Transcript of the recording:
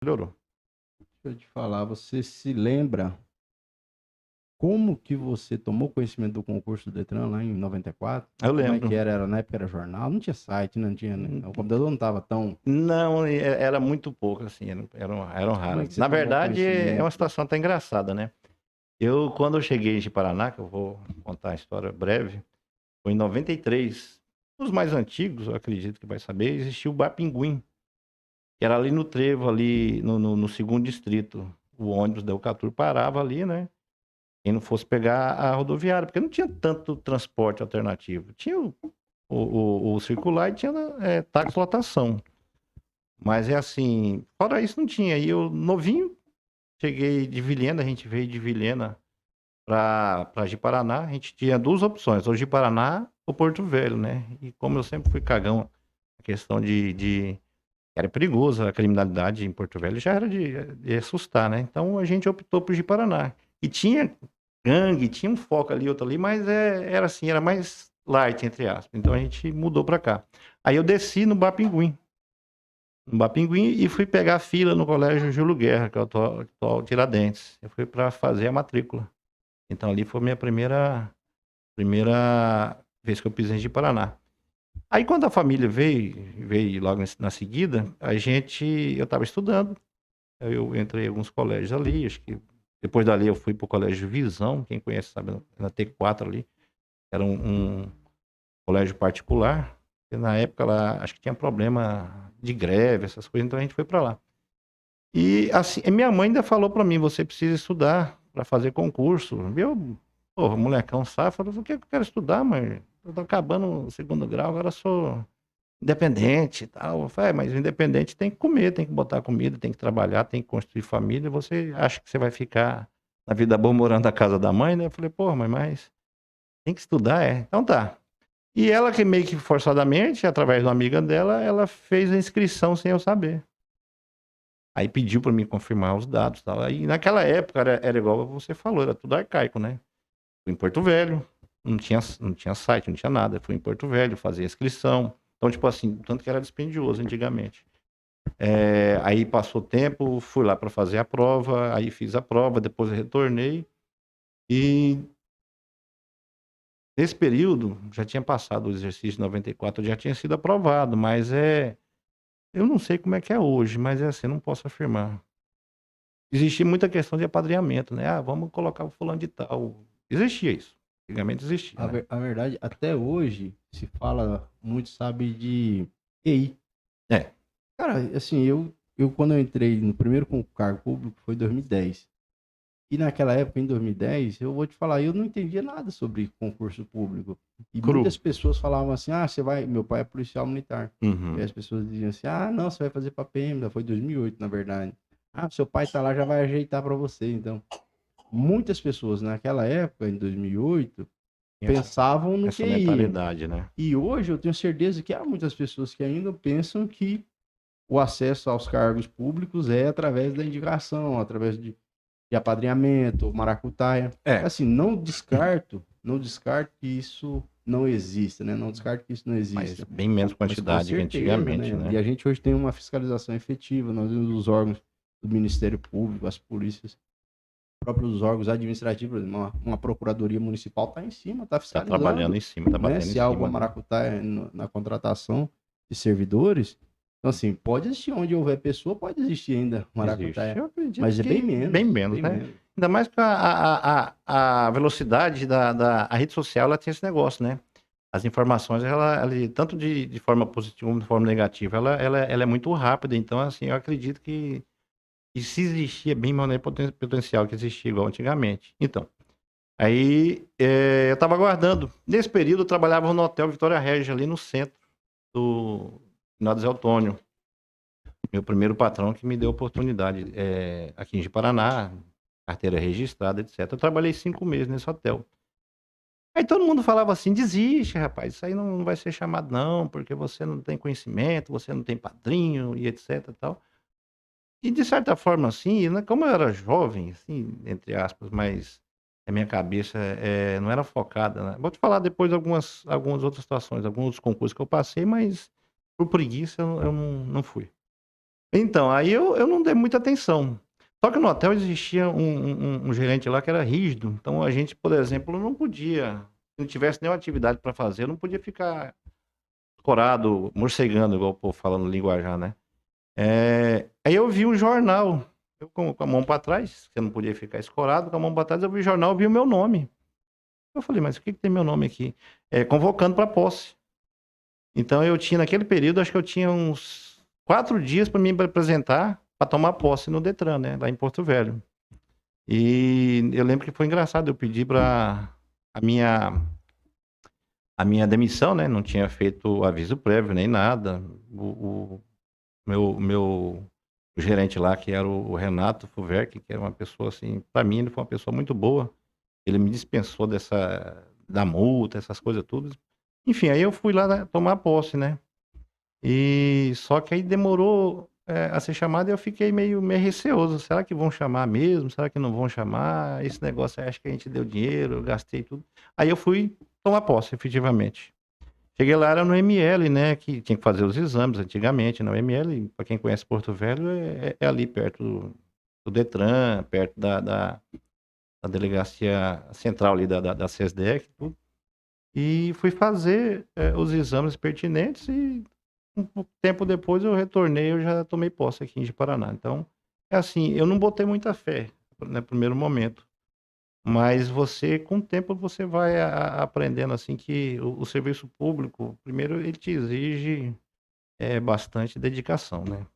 melhorou. Deixa eu te falar, você se lembra como que você tomou conhecimento do concurso do Detran lá em 94? Eu Como é que lembro. era? Na época era jornal, não tinha site, não tinha, né? O computador não estava tão. Não, era muito pouco, assim, eram Como é raras. que você Na tomou verdade, é uma conhecimento? situação até engraçada, né? Quando eu cheguei de Paraná, que eu vou contar a história breve, foi em 93. Os mais antigos, eu acredito que vai saber, existia o Bar Pinguim, que era ali no Trevo, ali no segundo distrito. O ônibus da Eucatur parava ali, né? Quem não fosse pegar a rodoviária, porque não tinha tanto transporte alternativo. Tinha o circular e tinha táxi lotação. Mas é assim, fora isso não tinha. E eu, novinho, cheguei de Vilhena, a gente veio de Vilhena para Ji-Paraná, a gente tinha duas opções, ou Ji-Paraná ou Porto Velho, né? E como eu sempre fui cagão, a questão era perigoso, a criminalidade em Porto Velho já era de assustar, né? Então a gente optou por Ji-Paraná. E tinha gangue, tinha um foco ali, outro ali, mas era assim, era mais light, entre aspas. Então a gente mudou para cá. Aí eu desci no Bapinguim, e fui pegar a fila no colégio Júlio Guerra, que é o atual Tiradentes. Eu fui para fazer a matrícula. Então ali foi a minha primeira vez que eu pisei em Paraná. Aí quando a família veio logo na seguida, eu estava estudando, aí eu entrei em alguns colégios ali, acho que depois dali eu fui para o colégio Visão, quem conhece sabe, na T4 ali, era um colégio particular, e na época lá, acho que tinha problema de greve, essas coisas, então a gente foi para lá. E assim, minha mãe ainda falou para mim, você precisa estudar para fazer concurso. Eu, porra, molecão safado, o que eu quero estudar, mãe? Eu tô acabando o segundo grau, agora eu sou independente e tal. Eu falei, mas o independente tem que comer, tem que botar comida, tem que trabalhar, tem que construir família. Você acha que você vai ficar na vida boa morando na casa da mãe, né? Eu falei, porra, mãe, mas tem que estudar, é. Então tá. E ela que meio que forçadamente, através de uma amiga dela, ela fez a inscrição sem eu saber. Aí pediu para mim confirmar os dados e tal. Aí naquela época era igual você falou, era tudo arcaico, né? Fui em Porto Velho, não tinha site, não tinha nada. Fui em Porto Velho fazer a inscrição. Então, tipo assim, tanto que era dispendioso antigamente. Aí passou tempo, fui lá para fazer a prova, aí fiz a prova, depois eu retornei. E nesse período, já tinha passado o exercício de 94, já tinha sido aprovado, mas eu não sei como é que é hoje, mas é assim, não posso afirmar. Existia muita questão de apadrinhamento, né? Ah, vamos colocar o fulano de tal. Existia isso. Antigamente existia, né? A verdade, até hoje se fala muito, sabe, de EI. É, Cara, assim, eu quando eu entrei no primeiro cargo público foi em 2010. E naquela época, em 2010, eu vou te falar, eu não entendia nada sobre concurso público. E cru. muitas pessoas falavam assim: ah, você vai. Meu pai é policial militar. E Uhum. as pessoas diziam assim: ah, não, você vai fazer pra PM. Foi 2008, na verdade. Ah, seu pai tá lá, já vai ajeitar pra você. Então, muitas pessoas naquela época, em 2008, Tem pensavam no essa QI. mentalidade, né? E hoje eu tenho certeza que há muitas pessoas que ainda pensam que o acesso aos cargos públicos é através da indicação, através de apadrinhamento, maracutaia. É, Assim, não descarto que isso não exista, né? Não descarto que isso não mas exista. bem menos Mas com quantidade que certeza, antigamente, né? E né? a gente hoje tem uma fiscalização efetiva, nós vemos os órgãos do Ministério Público, as polícias, próprios órgãos administrativos, uma procuradoria municipal está em cima, está Tá trabalhando fiscalizando, em cima, tá né? batendo em Se há alguma cima, né? maracutaia na contratação de servidores. Então, assim, pode existir onde houver pessoa, pode existir ainda Existe. maracutaia, Eu acredito mas é bem que bem menos, menos, bem né? menos. Ainda mais que a velocidade a rede social, ela tem esse negócio, né? As informações, tanto de forma positiva como de forma negativa, ela é muito rápida. Então, assim, eu acredito que se existia bem menor potencial que existia igual antigamente. Então, aí eu estava aguardando. Nesse período, eu trabalhava no Hotel Vitória Regia, ali no centro do Finado Zé Otônio. Meu primeiro patrão que me deu oportunidade aqui em Paraná, carteira registrada, etc. Eu trabalhei 5 meses nesse hotel. Aí todo mundo falava assim: desiste, rapaz, isso aí não vai ser chamado, não, porque você não tem conhecimento, você não tem padrinho e etc. E tal. E de certa forma, assim, né, como eu era jovem, assim, entre aspas, mas a minha cabeça não era focada, né? Vou te falar depois algumas outras situações, alguns outros concursos que eu passei, mas por preguiça eu não fui. Então, aí eu não dei muita atenção. Só que no hotel existia um gerente lá que era rígido. Então a gente, por exemplo, não podia, se não tivesse nenhuma atividade para fazer, eu não podia ficar escorado, morcegando, igual o povo fala no linguajar, né? Aí eu vi um jornal, eu com a mão para trás, que eu não podia ficar escorado, com a mão para trás, eu vi o jornal, vi o meu nome. Eu falei, mas o que que tem meu nome aqui? Convocando para posse. Então eu tinha, naquele período, acho que eu tinha uns 4 dias para me apresentar para tomar posse no Detran, né? Lá em Porto Velho. E eu lembro que foi engraçado, eu pedi para a minha, a minha demissão, né? Não tinha feito aviso prévio nem nada. O meu gerente lá, que era o Renato Fuverck, que era uma pessoa assim, para mim ele foi uma pessoa muito boa. Ele me dispensou da multa, essas coisas tudo. Enfim, aí eu fui lá tomar posse, né? E só que aí demorou a ser chamado e eu fiquei meio receoso. Será que vão chamar mesmo? Será que não vão chamar? Esse negócio aí, acho que a gente deu dinheiro, eu gastei tudo. Aí eu fui tomar posse, efetivamente. Cheguei lá, era no ML, né? Que tinha que fazer os exames antigamente. No ML, para quem conhece Porto Velho, é ali perto do Detran, perto da delegacia central ali da SESDEC, tudo. E fui fazer os exames pertinentes e um pouco tempo depois eu retornei, eu já tomei posse aqui em Paraná. Então, é assim, eu não botei muita fé no primeiro momento, mas você, com o tempo, você vai aprendendo assim que o serviço público, primeiro, ele te exige bastante dedicação, né?